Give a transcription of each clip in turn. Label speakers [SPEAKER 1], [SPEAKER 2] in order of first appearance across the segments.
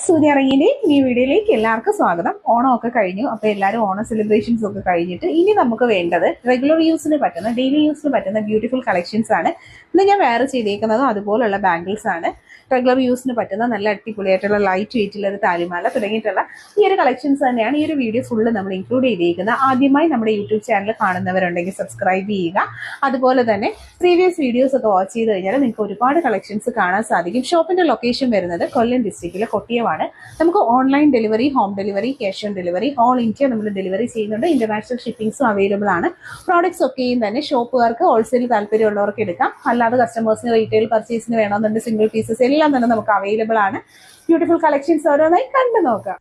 [SPEAKER 1] സൂര്യ ഇറങ്ങിന്റെ ഈ വീഡിയോയിലേക്ക് എല്ലാവർക്കും സ്വാഗതം. ഓണമൊക്കെ കഴിഞ്ഞു. അപ്പോൾ എല്ലാവരും ഓണം സെലിബ്രേഷൻസ് ഒക്കെ കഴിഞ്ഞിട്ട് ഇനി നമുക്ക് വേണ്ടത് റെഗുലർ യൂസിന് പറ്റുന്ന ഡെയിലി യൂസിന് പറ്റുന്ന ബ്യൂട്ടിഫുൾ കളക്ഷൻസ് ആണ്. ഇന്ന് ഞാൻ വേറെ ചെയ്തേക്കുന്നത് അതുപോലുള്ള ബാംഗിൾസ് ആണ്. റെഗുലർ യൂസിന് പറ്റുന്ന നല്ല അടിപൊളിയായിട്ടുള്ള ലൈറ്റ് വെയിറ്റുള്ള ഒരു താലിമാല തുടങ്ങിയിട്ടുള്ള ഈ ഒരു കളക്ഷൻസ് തന്നെയാണ് ഈ ഒരു വീഡിയോ ഫുള്ള് നമ്മൾ ഇൻക്ലൂഡ് ചെയ്തിരിക്കുന്നത്. ആദ്യമായി നമ്മുടെ യൂട്യൂബ് ചാനൽ കാണുന്നവരുണ്ടെങ്കിൽ സബ്സ്ക്രൈബ് ചെയ്യുക. അതുപോലെ തന്നെ പ്രീവിയസ് വീഡിയോസ് ഒക്കെ വാച്ച് ചെയ്ത് കഴിഞ്ഞാൽ നിങ്ങൾക്ക് ഒരുപാട് കളക്ഷൻസ് കാണാൻ സാധിക്കും. ഷോപ്പിന്റെ ലൊക്കേഷൻ വരുന്നത് കൊല്ലം ഡിസ്ട്രിക്റ്റിലെ കൊട്ടിയമാണ്. നമുക്ക് online delivery, home delivery, cash on delivery, all India നമ്മൾ ഡെലിവറി ചെയ്യുന്നുണ്ട്. ഇന്റർനാഷണൽ ഷിപ്പിംഗ്സും അവൈലബിൾ ആണ്. പ്രോഡക്ട്സ് ഒക്കെയും തന്നെ ഷോപ്പുകാർക്ക് ഹോൾസെയിൽ താല്പര്യമുള്ളവർക്ക് എടുക്കാം. അല്ലാതെ കസ്റ്റമേഴ്സിന് റീറ്റെയിൽ പർച്ചേസിന് വേണമെന്നുണ്ടെങ്കിൽ സിംഗിൾ പീസസ് എല്ലാം തന്നെ നമുക്ക് അവൈലബിൾ ആണ്. ബ്യൂട്ടിഫുൾ കളക്ഷൻസ് ഓരോന്നായി കണ്ടു നോക്കാം.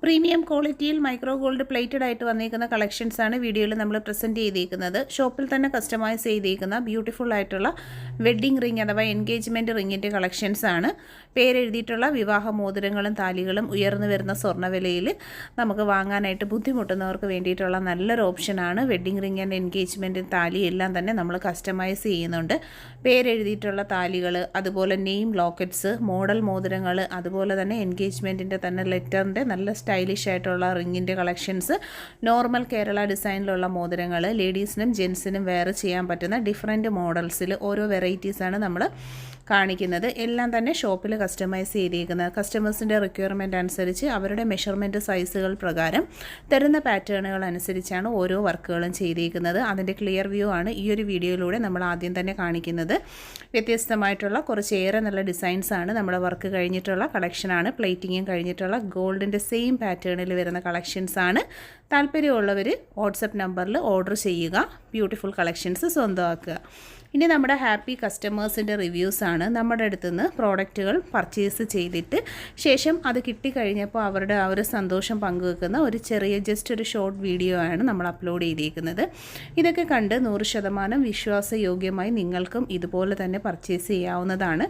[SPEAKER 1] പ്രീമിയം ക്വാളിറ്റിയിൽ മൈക്രോ ഗോൾഡ് പ്ലേറ്റഡ് ആയിട്ട് വന്നിരിക്കുന്ന കളക്ഷൻസ് ആണ് വീഡിയോയിൽ നമ്മൾ പ്രസൻറ്റ് ചെയ്തിരിക്കുന്നത്. ഷോപ്പിൽ തന്നെ കസ്റ്റമൈസ് ചെയ്തിരിക്കുന്ന ബ്യൂട്ടിഫുൾ ആയിട്ടുള്ള വെഡ്ഡിംഗ് റിംഗ് അഥവാ എൻഗേജ്മെൻറ്റ് റിങ്ങിൻ്റെ കളക്ഷൻസ് ആണ്. പേരെഴുതിയിട്ടുള്ള വിവാഹ മോതിരങ്ങളും താലികളും ഉയർന്നു വരുന്ന സ്വർണ്ണവിലയിൽ നമുക്ക് വാങ്ങാനായിട്ട് ബുദ്ധിമുട്ടുന്നവർക്ക് വേണ്ടിയിട്ടുള്ള നല്ലൊരു ഓപ്ഷനാണ്. വെഡ്ഡിംഗ് റിംഗ് ആൻഡ് എൻഗേജ്മെൻറ്റ് താലി എല്ലാം തന്നെ നമ്മൾ കസ്റ്റമൈസ് ചെയ്യുന്നുണ്ട്. പേരെഴുതിയിട്ടുള്ള താലികൾ, അതുപോലെ നെയിം ലോക്കറ്റ്സ്, മോഡൽ മോതിരങ്ങൾ, അതുപോലെ തന്നെ എൻഗേജ്മെൻറ്റിൻ്റെ തന്നെ ലെറ്ററിൻ്റെ നല്ല സ്റ്റൈലിഷ് ആയിട്ടുള്ള റിങ്ങിൻ്റെ കളക്ഷൻസ്, നോർമൽ കേരള ഡിസൈനിലുള്ള മോതിരങ്ങൾ, ലേഡീസിനും ജെൻസിനും വെയർ ചെയ്യാൻ പറ്റുന്ന ഡിഫറെൻറ്റ് മോഡൽസിൽ ഓരോ വെറൈറ്റീസാണ് നമ്മൾ കാണിക്കുന്നത്. എല്ലാം തന്നെ ഷോപ്പിൽ കസ്റ്റമൈസ് ചെയ്തിരിക്കുന്നത്. കസ്റ്റമേഴ്സിൻ്റെ റിക്വയർമെൻറ്റ് അനുസരിച്ച് അവരുടെ മെഷർമെൻറ്റ് സൈസുകൾ പ്രകാരം തരുന്ന പാറ്റേണുകൾ അനുസരിച്ചാണ് ഓരോ വർക്കുകളും ചെയ്തിരിക്കുന്നത്. അതിൻ്റെ ക്ലിയർ വ്യൂ ആണ് ഈ ഒരു വീഡിയോയിലൂടെ നമ്മൾ ആദ്യം തന്നെ കാണിക്കുന്നത്. വ്യത്യസ്തമായിട്ടുള്ള കുറച്ചേറെ നല്ല ഡിസൈൻസാണ് നമ്മുടെ വർക്ക് കഴിഞ്ഞിട്ടുള്ള കളക്ഷനാണ്. പ്ലേറ്റിങ്ങും കഴിഞ്ഞിട്ടുള്ള ഗോൾഡിൻ്റെ സെയിം പാറ്റേണിൽ വരുന്ന കളക്ഷൻസാണ്. താല്പര്യമുള്ളവർ വാട്സപ്പ് നമ്പറിൽ ഓർഡർ ചെയ്യുക. ബ്യൂട്ടിഫുൾ കളക്ഷൻസ് സ്വന്തമാക്കുക. ഇനി നമ്മുടെ ഹാപ്പി കസ്റ്റമേഴ്സിൻ്റെ റിവ്യൂസാണ്. നമ്മുടെ അടുത്ത് നിന്ന് പ്രോഡക്റ്റുകൾ പർച്ചേസ് ചെയ്തിട്ട് ശേഷം അത് കിട്ടിക്കഴിഞ്ഞപ്പോൾ അവരുടെ ആ ഒരു സന്തോഷം പങ്കുവെക്കുന്ന ഒരു ചെറിയ ജസ്റ്റ് ഒരു ഷോർട്ട് വീഡിയോ ആണ് നമ്മൾ അപ്ലോഡ് ചെയ്തിരിക്കുന്നത്. ഇതൊക്കെ കണ്ട് 100% വിശ്വാസയോഗ്യമായി നിങ്ങൾക്കും ഇതുപോലെ തന്നെ പർച്ചേസ് ചെയ്യാവുന്നതാണ്.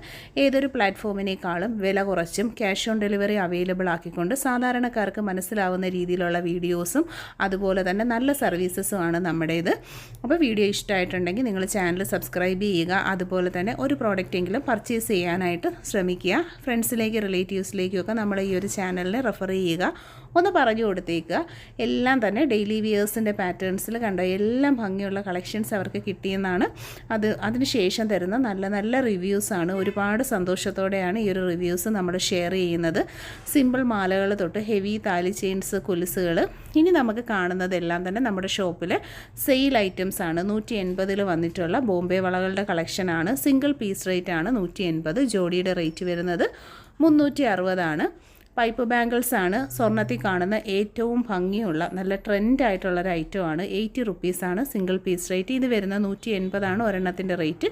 [SPEAKER 1] ഏതൊരു പ്ലാറ്റ്ഫോമിനേക്കാളും വില കുറച്ചും ക്യാഷ് ഓൺ ഡെലിവറി അവൈലബിൾ ആക്കിക്കൊണ്ട് സാധാരണക്കാർക്ക് മനസ്സിലാവുന്ന രീതിയിലുള്ള വീഡിയോസും അതുപോലെ തന്നെ നല്ല സർവീസസുമാണ് നമ്മുടേത്. അപ്പോൾ വീഡിയോ ഇഷ്ടമായിട്ടുണ്ടെങ്കിൽ നിങ്ങൾ ചാനൽ സബ്സ്ക്രൈബ് ചെയ്യുക. അതുപോലെ തന്നെ ഒരു പ്രോഡക്റ്റെങ്കിലും പർച്ചേസ് ചെയ്യാനായിട്ട് ശ്രമിക്കുക. ഫ്രണ്ട്സിലേക്ക്, റിലേറ്റീവ്സിലേക്കൊക്കെ നമ്മുടെ ഈ ഒരു ചാനലിനെ റെഫർ ചെയ്യുക. ഒന്ന് പറഞ്ഞു കൊടുത്തേക്കുക. എല്ലാം തന്നെ ഡെയിലി വിയേഴ്സിൻ്റെ പാറ്റേൺസിൽ കണ്ട എല്ലാം ഭംഗിയുള്ള കളക്ഷൻസ് അവർക്ക് കിട്ടിയെന്നാണ് അതിന് ശേഷം തരുന്ന നല്ല നല്ല റിവ്യൂസാണ്. ഒരുപാട് സന്തോഷത്തോടെയാണ് ഈ ഒരു റിവ്യൂസ് നമ്മൾ ഷെയർ ചെയ്യുന്നത്. സിമ്പിൾ മാലകൾ തൊട്ട് ഹെവി താലി ചെയിൻസ്, കൊലുസുകൾ, ഇനി നമുക്ക് കാണുന്നതെല്ലാം തന്നെ നമ്മുടെ ഷോപ്പിലെ സെയിൽ ഐറ്റംസ് ആണ്. 180 വന്നിട്ടുള്ള ബോംബെ വളകളുടെ കളക്ഷനാണ്. സിംഗിൾ പീസ് റേറ്റ് ആണ് 180. ജോഡിയുടെ റേറ്റ് വരുന്നത് 360 ആണ്. പൈപ്പ് ബാംഗിൾസ് ആണ് സ്വർണ്ണത്തിൽ കാണുന്ന ഏറ്റവും ഭംഗിയുള്ള നല്ല ട്രെൻഡായിട്ടുള്ളൊരു ഐറ്റമാണ്. 80 റുപ്പീസാണ് സിംഗിൾ പീസ് റേറ്റ്. ഇത് വരുന്ന 180 ആണ് ഒരെണ്ണത്തിൻ്റെ റേറ്റ്.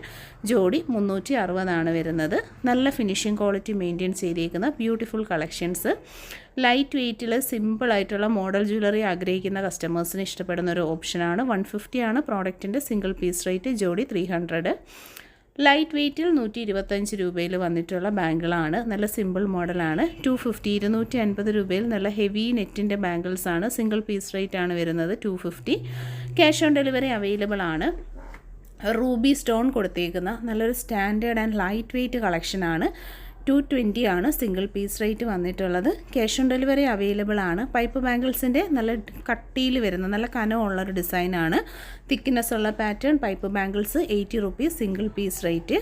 [SPEAKER 1] ജോഡി 360 ആണ് വരുന്നത്. നല്ല ഫിനിഷിംഗ് ക്വാളിറ്റി മെയിൻറ്റെയിൻ ചെയ്തിരിക്കുന്ന ബ്യൂട്ടിഫുൾ കളക്ഷൻസ്. ലൈറ്റ് വെയ്റ്റിൽ സിമ്പിളായിട്ടുള്ള മോഡൽ ജ്വല്ലറി ആഗ്രഹിക്കുന്ന കസ്റ്റമേഴ്സിന് ഇഷ്ടപ്പെടുന്ന ഒരു ഓപ്ഷനാണ്. 150 ആണ് പ്രോഡക്റ്റിൻ്റെ സിംഗിൾ പീസ് റേറ്റ്. ജോഡി 300. ലൈറ്റ് വെയ്റ്റിൽ 125 രൂപയിൽ വന്നിട്ടുള്ള ബാങ്കിളാണ്. നല്ല സിമ്പിൾ മോഡലാണ്. 250, 250 രൂപയിൽ നല്ല ഹെവി നെറ്റിൻ്റെ ബാങ്കിൾസാണ്. സിംഗിൾ പീസ് റേറ്റ് ആണ് വരുന്നത് 250. ക്യാഷ് ഓൺ ഡെലിവറി അവൈലബിൾ ആണ്. റൂബി സ്റ്റോൺ കൊടുത്തേക്കുന്ന നല്ലൊരു സ്റ്റാൻഡേർഡ് ആൻഡ് ലൈറ്റ് വെയ്റ്റ് കളക്ഷനാണ്. 220 ആണ് സിംഗിൾ പീസ് റേറ്റ് വന്നിട്ടുള്ളത്. ക്യാഷ് ഓൺ ഡെലിവറി അവൈലബിൾ ആണ്. പൈപ്പ് ബാംഗിൾസിൻ്റെ നല്ല കട്ടിയിൽ വരുന്ന നല്ല കനമുള്ളൊരു ഡിസൈനാണ്. തിക്നെസ് ഉള്ള pattern pipe bangles. 80 rupees single piece rate.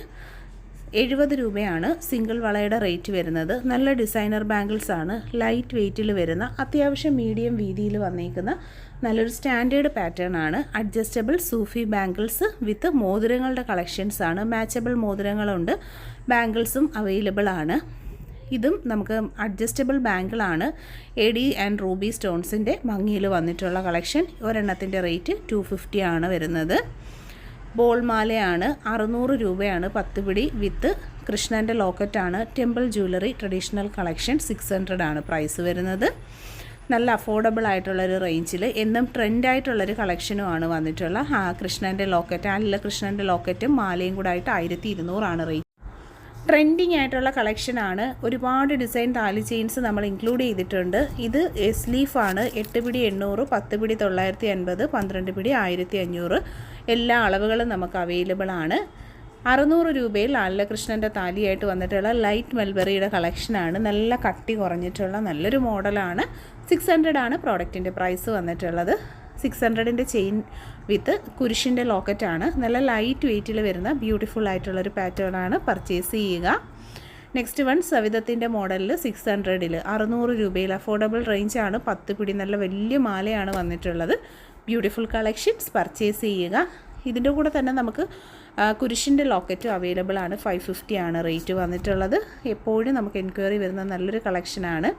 [SPEAKER 1] 70 രൂപയാണ് സിംഗിൾ വളയുടെ റേറ്റ് വരുന്നത്. നല്ല ഡിസൈനർ ബാംഗിൾസ് ആണ്. ലൈറ്റ് വെയ്റ്റിൽ വരുന്ന അത്യാവശ്യം മീഡിയം വീതിയിൽ വന്നിരിക്കുന്ന നല്ലൊരു സ്റ്റാൻഡേർഡ് പാറ്റേൺ ആണ്. അഡ്ജസ്റ്റബിൾ സൂഫി ബാംഗിൾസ് വിത്ത് മോതിരങ്ങളുടെ കളക്ഷൻസ് ആണ്. മാച്ചബിൾ മോതിരങ്ങളുണ്ട്. ബാംഗിൾസും അവൈലബിൾ ആണ്. ഇതും നമുക്ക് അഡ്ജസ്റ്റബിൾ ബാംഗിളാണ്. എഡി ആൻഡ് റൂബി സ്റ്റോൺസിൻ്റെ ഭംഗിയിൽ വന്നിട്ടുള്ള കളക്ഷൻ. ഒരെണ്ണത്തിൻ്റെ റേറ്റ് 250 ആണ് വരുന്നത്. ബോൾ മാലയാണ്. 600 രൂപയാണ് 10 പിടി വിത്ത് കൃഷ്ണൻ്റെ ലോക്കറ്റാണ്. ടെമ്പിൾ ജ്വല്ലറി ട്രഡീഷണൽ കളക്ഷൻ 600 ആണ് പ്രൈസ് വരുന്നത്. നല്ല അഫോർഡബിൾ ആയിട്ടുള്ളൊരു റേഞ്ചിൽ എന്നും ട്രെൻഡായിട്ടുള്ളൊരു കളക്ഷനുമാണ് വന്നിട്ടുള്ള കൃഷ്ണൻ്റെ ലോക്കറ്റ്. അല്ല, കൃഷ്ണൻ്റെ ലോക്കറ്റും മാലയും കൂടെ ആയിട്ട് 1200 ആണ് റേറ്റ്. ട്രെൻഡിങ് ആയിട്ടുള്ള കളക്ഷനാണ്. ഒരുപാട് ഡിസൈൻ താലി ചെയിൻസ് നമ്മൾ ഇൻക്ലൂഡ് ചെയ്തിട്ടുണ്ട്. ഇത് എസ് ലീഫാണ്. 8 പിടി 800, 10 പിടി 950, 12 പിടി 1500. എല്ലാ അളവുകളും നമുക്ക് അവൈലബിൾ ആണ്. 600 രൂപയിൽ ലാലകൃഷ്ണൻ്റെ താലിയായിട്ട് വന്നിട്ടുള്ള ലൈറ്റ് മൽബറിയുടെ കളക്ഷനാണ്. നല്ല കട്ടി കുറഞ്ഞിട്ടുള്ള നല്ലൊരു മോഡലാണ്. 600 ആണ് പ്രോഡക്റ്റിൻ്റെ പ്രൈസ് വന്നിട്ടുള്ളത്. 600ൻ്റെ ചെയിൻ വിത്ത് കുരിശിൻ്റെ ലോക്കറ്റാണ്. നല്ല ലൈറ്റ് വെയ്റ്റിൽ വരുന്ന ബ്യൂട്ടിഫുൾ ആയിട്ടുള്ളൊരു പാറ്റേൺ ആണ്. പർച്ചേസ് ചെയ്യുക. നെക്സ്റ്റ് വൺ സവിധത്തിൻ്റെ മോഡലിൽ 600ൽ 600 രൂപയിൽ അഫോർഡബിൾ റേഞ്ചാണ്. 10 പിടി നല്ല വലിയ മാലയാണ് വന്നിട്ടുള്ളത്. ബ്യൂട്ടിഫുൾ കളക്ഷൻസ് പർച്ചേസ് ചെയ്യുക. ഇതിൻ്റെ കൂടെ തന്നെ നമുക്ക് കുരിശിൻ്റെ ലോക്കറ്റും അവൈലബിൾ ആണ്. 550 ആണ് റേറ്റ് വന്നിട്ടുള്ളത്. എപ്പോഴും നമുക്ക് എൻക്വയറി വരുന്ന നല്ലൊരു കളക്ഷനാണ്.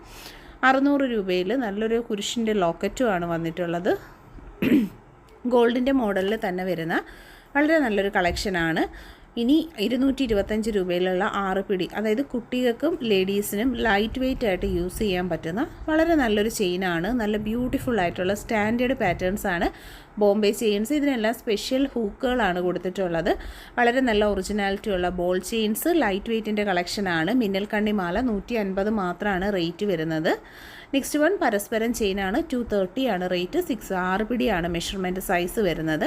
[SPEAKER 1] 600 രൂപയിൽ നല്ലൊരു കുരിശിൻ്റെ ലോക്കറ്റും ആണ് വന്നിട്ടുള്ളത്. ഗോൾഡിൻ്റെ മോഡലിൽ തന്നെ വരുന്ന വളരെ നല്ലൊരു കളക്ഷനാണ്. ഇനി 225 രൂപയിലുള്ള 6 പിടി, അതായത് കുട്ടികൾക്കും ലേഡീസിനും ലൈറ്റ് വെയ്റ്റ് ആയിട്ട് യൂസ് ചെയ്യാൻ പറ്റുന്ന വളരെ നല്ലൊരു ചെയിനാണ്. നല്ല ബ്യൂട്ടിഫുൾ ആയിട്ടുള്ള സ്റ്റാൻഡേർഡ് പാറ്റേൺസ് ആണ് ബോംബെ ചെയിൻസ്. ഇതിനെല്ലാം സ്പെഷ്യൽ ഹൂക്കുകളാണ് കൊടുത്തിട്ടുള്ളത്. വളരെ നല്ല ഒറിജിനാലിറ്റി ഉള്ള ബോൾ ചെയിൻസ്, ലൈറ്റ് വെയ്റ്റിൻ്റെ കളക്ഷനാണ്. മിന്നൽ കണ്ണിമാല 150 മാത്രമാണ് റേറ്റ് വരുന്നത്. നെക്സ്റ്റ് വൺ പരസ്പരം ചെയിനാണ്. 230 ആണ് റേറ്റ്. 6 പിടിയാണ് മെഷർമെൻറ്റ് സൈസ് വരുന്നത്.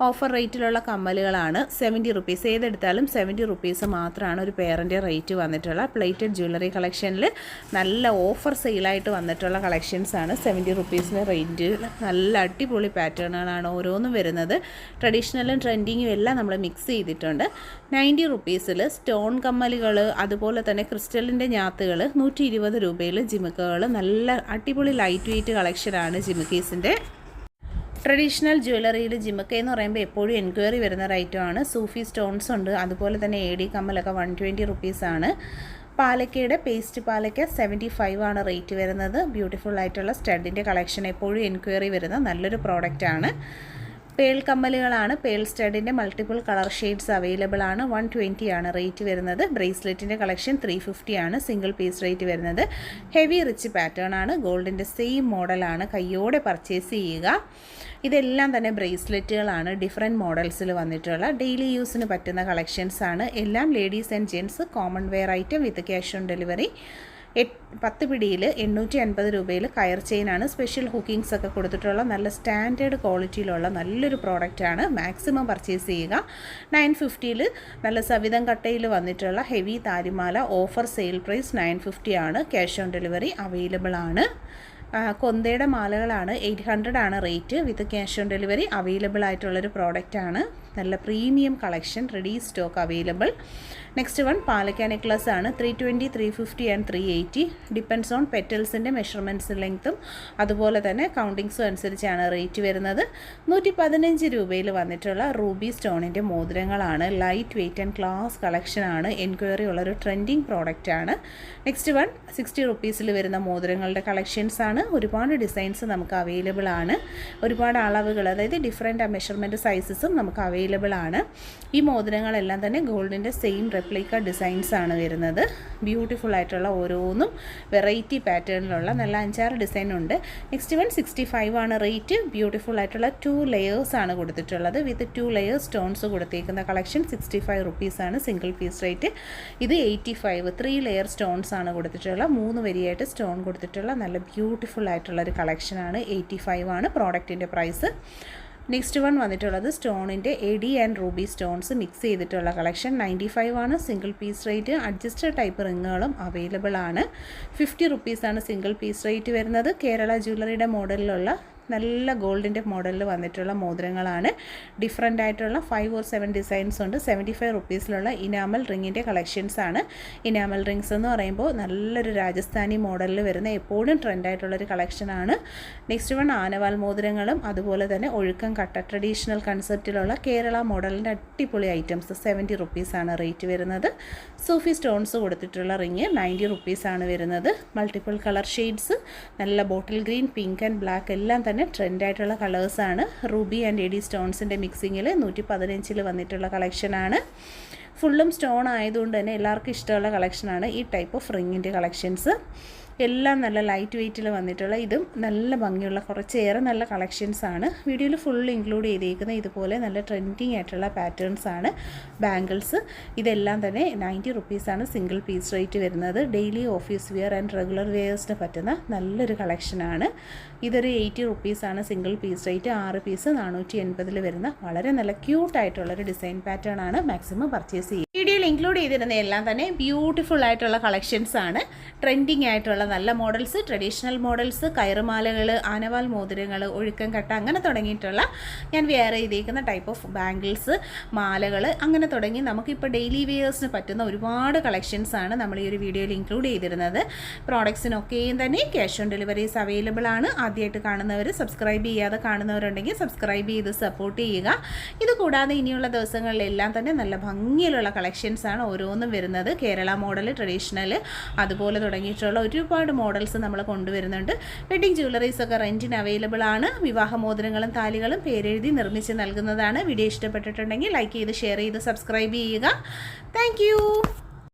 [SPEAKER 1] ഓഫർ റേറ്റിലുള്ള കമ്മലുകളാണ്. 70 റുപ്പീസ്, ഏതെടുത്താലും 70 റുപ്പീസ് മാത്രമാണ് ഒരു പെയറിൻ്റെ റേറ്റ് വന്നിട്ടുള്ള. പ്ലേറ്റഡ് ജ്വല്ലറി കളക്ഷനിൽ നല്ല ഓഫർ സെയിലായിട്ട് വന്നിട്ടുള്ള കളക്ഷൻസാണ്. 70 റുപ്പീസിന് റേറ്റ്. നല്ല അടിപൊളി പാറ്റേണുകളാണ് ഓരോന്നും വരുന്നത്. ട്രഡീഷണലും ട്രെൻഡിങ്ങും എല്ലാം നമ്മൾ മിക്സ് ചെയ്തിട്ടുണ്ട്. 90 റുപ്പീസിൽ സ്റ്റോൺ കമ്മലുകൾ, അതുപോലെ തന്നെ ക്രിസ്റ്റലിൻ്റെ ഞാത്തുകൾ. 120 രൂപയിൽ ജിമുക്കകൾ. നല്ല അടിപൊളി ലൈറ്റ് വെയ്റ്റ് കളക്ഷനാണ് ജിമുക്കീസിൻ്റെ. ട്രഡീഷണൽ ജ്വല്ലറിയിൽ ജിമുക്ക എന്ന് പറയുമ്പോൾ എപ്പോഴും എൻക്വയറി വരുന്ന ഒരു ഐറ്റമാണ്. സൂഫി സ്റ്റോൺസ് ഉണ്ട്. അതുപോലെ തന്നെ AD കമ്മലൊക്കെ 120 റുപ്പീസാണ്. പാലക്കയുടെ പേസ്റ്റ് പാലക്ക 75 ആണ് റേറ്റ് വരുന്നത്. ബ്യൂട്ടിഫുൾ ആയിട്ടുള്ള സ്റ്റഡിൻ്റെ കളക്ഷൻ എപ്പോഴും എൻക്വയറി വരുന്ന നല്ലൊരു പ്രോഡക്റ്റാണ്. പേൾ കമ്മലുകളാണ്. പേൾ സ്റ്റഡിൻ്റെ മൾട്ടിപ്പിൾ കളർ ഷെയ്ഡ്സ് അവൈലബിൾ ആണ്. 120 ആണ് റേറ്റ് വരുന്നത്. ബ്രേസ്ലെറ്റിൻ്റെ കളക്ഷൻ 350 ആണ് സിംഗിൾ പീസ് റേറ്റ് വരുന്നത്. ഹെവി റിച്ച് പാറ്റേൺ ആണ്. ഗോൾഡിൻ്റെ സെയിം മോഡലാണ്. കയ്യോടെ പർച്ചേസ് ചെയ്യുക. ഇതെല്ലാം തന്നെ ബ്രേസ്ലെറ്റുകളാണ്. ഡിഫറെൻറ്റ് മോഡൽസിൽ വന്നിട്ടുള്ള ഡെയിലി യൂസിന് പറ്റുന്ന കളക്ഷൻസ് ആണ്. എല്ലാം ladies and gents common wear item with cash on delivery. 10 പിടിയിൽ 850 രൂപയിൽ കയർ ചെയിനാണ്. സ്പെഷ്യൽ ഹുക്കിങ്സ് ഒക്കെ കൊടുത്തിട്ടുള്ള നല്ല സ്റ്റാൻഡേർഡ് ക്വാളിറ്റിയിലുള്ള നല്ലൊരു പ്രോഡക്റ്റാണ്. മാക്സിമം പർച്ചേസ് ചെയ്യുക. 950ൽ നല്ല സവിധം കട്ടയിൽ വന്നിട്ടുള്ള ഹെവി താലിമാല. ഓഫർ സെയിൽ പ്രൈസ് 950 ആണ്. ക്യാഷ് ഓൺ ഡെലിവറി അവൈലബിൾ ആണ്. കൊന്തയുടെ മാലകളാണ്. 800 ആണ് rate. With cash on delivery available ആയിട്ടുള്ളൊരു പ്രോഡക്റ്റാണ്. നല്ല premium collection ready stock available. Next one palakka necklace ആണ്. 320, 350 ആൻഡ് 380. ഡിപ്പെൻഡ്സ് ഓൺ പെറ്റൽസിൻ്റെ മെഷർമെൻറ്റ്സ് ലെങ്ത്തും അതുപോലെ തന്നെ കൗണ്ടിങ്സും അനുസരിച്ചാണ് റേറ്റ് വരുന്നത്. 115 രൂപയിൽ വന്നിട്ടുള്ള റൂബി സ്റ്റോണിൻ്റെ മോതിരങ്ങളാണ്. ലൈറ്റ് വെയ്റ്റ് ആൻഡ് ക്ലാസ് കളക്ഷനാണ്. എൻക്വയറി ഉള്ളൊരു ട്രെൻഡിങ് പ്രോഡക്റ്റാണ്. നെക്സ്റ്റ് വൺ 60 റുപ്പീസിൽ വരുന്ന മോതിരങ്ങളുടെ കളക്ഷൻസ് ആണ്. ഒരുപാട് ഡിസൈൻസ് നമുക്ക് അവൈലബിൾ ആണ്. ഒരുപാട് അളവുകൾ, അതായത് ഡിഫറെൻറ്റ് മെഷർമെൻറ്റ് സൈസസും നമുക്ക് അവൈലബിൾ ആണ്. ഈ മോതിരങ്ങളെല്ലാം തന്നെ ഗോൾഡിൻ്റെ സെയിം റെപ്ലിക്ക ഡിസൈൻസ് ആണ് വരുന്നത്. ബ്യൂട്ടിഫുൾ ആയിട്ടുള്ള ഓരോന്നും വെറൈറ്റി പാറ്റേണിലുള്ള നല്ല 5-6 ഡിസൈൻ ഉണ്ട്. നെക്സ്റ്റ് വൺ 65 ആണ് റേറ്റ്. ബ്യൂട്ടിഫുൾ ആയിട്ടുള്ള 2 ലെയേഴ്സ് ആണ് കൊടുത്തിട്ടുള്ളത്. വിത്ത് 2 ലെയേഴ്സ് സ്റ്റോൺസ് കൊടുത്തേക്കുന്ന കളക്ഷൻ 65 റുപ്പീസാണ് സിംഗിൾ പീസ് റേറ്റ്. ഇത് 85, 3 ലെയർ സ്റ്റോൺസ് ആണ് കൊടുത്തിട്ടുള്ള. 3 വരിയായിട്ട് സ്റ്റോൺ കൊടുത്തിട്ടുള്ള നല്ല ബ്യൂട്ടിഫുൾ ആയിട്ടുള്ളൊരു കളക്ഷനാണ്. 85 ആണ് പ്രോഡക്റ്റിൻ്റെ പ്രൈസ്. നെക്സ്റ്റ് വൺ വന്നിട്ടുള്ളത് സ്റ്റോണിൻ്റെ AD and ruby stones mix ചെയ്തിട്ടുള്ള കളക്ഷൻ. 95 ആണ് single piece rate. Adjusted type റിങ്ങുകളും അവൈലബിൾ ആണ്. 50 റുപ്പീസാണ് സിംഗിൾ പീസ് റേറ്റ് വരുന്നത്. കേരള ജ്വല്ലറിയുടെ മോഡലിലുള്ള നല്ല ഗോൾഡിൻ്റെ മോഡലിൽ വന്നിട്ടുള്ള മോതിരങ്ങളാണ്. ഡിഫറെൻ്റ് ആയിട്ടുള്ള 5 or 7 ഡിസൈൻസ് ഉണ്ട്. 75 റുപ്പീസിലുള്ള ഇനാമൽ റിങ്ങിൻ്റെ കളക്ഷൻസ് ആണ്. ഇനാമൽ റിങ്സ് എന്ന് പറയുമ്പോൾ നല്ലൊരു രാജസ്ഥാനി മോഡലിൽ വരുന്ന എപ്പോഴും ട്രെൻഡായിട്ടുള്ളൊരു കളക്ഷനാണ്. നെക്സ്റ്റ് വൺ ആനവാൽ മോതിരങ്ങളും അതുപോലെ തന്നെ ഒഴുക്കം കട്ട ട്രഡീഷണൽ കൺസെപ്റ്റിലുള്ള കേരള മോഡലിൻ്റെ അടിപൊളി ഐറ്റംസ്. 70 റുപ്പീസാണ് റേറ്റ് വരുന്നത്. സൂഫി സ്റ്റോൺസ് കൊടുത്തിട്ടുള്ള റിങ് 90 റുപ്പീസാണ് വരുന്നത്. മൾട്ടിപ്പിൾ കളർ ഷെയ്ഡ്സ്, നല്ല bottle green, pink and black എല്ലാം തന്നെ ട്രെൻഡായിട്ടുള്ള കളേഴ്സാണ്. റൂബി ആൻഡ് AD സ്റ്റോൺസിൻ്റെ മിക്സിങ്ങിൽ 115 വന്നിട്ടുള്ള കളക്ഷനാണ്. ഫുള്ളും സ്റ്റോൺ ആയതുകൊണ്ട് തന്നെ എല്ലാവർക്കും ഇഷ്ടമുള്ള കളക്ഷനാണ് ഈ ടൈപ്പ് ഓഫ് റിങ്ങിൻ്റെ കളക്ഷൻസ്. എല്ലാം നല്ല ലൈറ്റ് വെയ്റ്റിൽ വന്നിട്ടുള്ള ഇതും നല്ല ഭംഗിയുള്ള കുറച്ചേറെ നല്ല കളക്ഷൻസാണ്. വീഡിയോയിൽ ഫുൾ ഇൻക്ലൂഡ് ചെയ്തേക്കുന്ന ഇതുപോലെ നല്ല ട്രെൻഡിങ് ആയിട്ടുള്ള പാറ്റേൺസാണ്. ബാംഗിൾസ് ഇതെല്ലാം തന്നെ 90 റുപ്പീസാണ് സിംഗിൾ പീസ് റേറ്റ് വരുന്നത്. Daily office wear and regular വെയേഴ്സിന് പറ്റുന്ന നല്ലൊരു കളക്ഷനാണ്. ഇതൊരു 80 റുപ്പീസാണ് സിംഗിൾ പീസ് റേറ്റ്. 6 പീസ് 480 വരുന്ന വളരെ നല്ല ക്യൂട്ടായിട്ടുള്ളൊരു ഡിസൈൻ പാറ്റേൺ ആണ്. മാക്സിമം പർച്ചേസ് ചെയ്യുക. വീഡിയോയിൽ ഇൻക്ലൂഡ് ചെയ്തിരുന്ന എല്ലാം തന്നെ ബ്യൂട്ടിഫുൾ ആയിട്ടുള്ള കളക്ഷൻസ് ആണ്. ട്രെൻഡിങ് ആയിട്ടുള്ള നല്ല മോഡൽസ്, ട്രഡീഷണൽ മോഡൽസ്, കയറുമാലകൾ, ആനവാൽ മോതിരങ്ങൾ, ഒഴുക്കം കട്ട അങ്ങനെ തുടങ്ങിയിട്ടുള്ള ഞാൻ വെയർ ചെയ്തേക്കുന്ന ടൈപ്പ് ഓഫ് ബാംഗിൾസ്, മാലകൾ അങ്ങനെ തുടങ്ങി നമുക്കിപ്പോൾ ഡെയിലി വെയേഴ്സിന് പറ്റുന്ന ഒരുപാട് കളക്ഷൻസ് ആണ് നമ്മൾ ഈ ഒരു വീഡിയോയിൽ ഇൻക്ലൂഡ് ചെയ്തിരുന്നത്. പ്രോഡക്ട്സിനൊക്കെയും തന്നെ ക്യാഷ് ഓൺ ഡെലിവറീസ് അവൈലബിൾ ആണ്. ആദ്യമായിട്ട് കാണുന്നവർ, സബ്സ്ക്രൈബ് ചെയ്യാതെ കാണുന്നവരുണ്ടെങ്കിൽ സബ്സ്ക്രൈബ് ചെയ്ത് സപ്പോർട്ട് ചെയ്യുക. ഇത് കൂടാതെ ഇനിയുള്ള ദിവസങ്ങളിലെല്ലാം തന്നെ നല്ല ഭംഗിയിലുള്ള കളക്ഷൻസ് ആണ് ഓരോന്നും വരുന്നത്. കേരള മോഡൽ, ട്രഡീഷണൽ അതുപോലെ തുടങ്ങിയിട്ടുള്ള ഒരുപാട് മോഡൽസ് നമ്മൾ കൊണ്ടുവരുന്നുണ്ട്. വെഡിങ് ജ്വല്ലറീസ് ഒക്കെ റെൻറ്റിന് അവൈലബിൾ ആണ്. വിവാഹ മോതിരങ്ങളും താലികളും പേരെഴുതി നിർമ്മിച്ച് നൽകുന്നതാണ്. വീഡിയോ ഇഷ്ടപ്പെട്ടിട്ടുണ്ടെങ്കിൽ ലൈക്ക് ചെയ്ത് ഷെയർ ചെയ്ത് സബ്സ്ക്രൈബ് ചെയ്യുക. താങ്ക്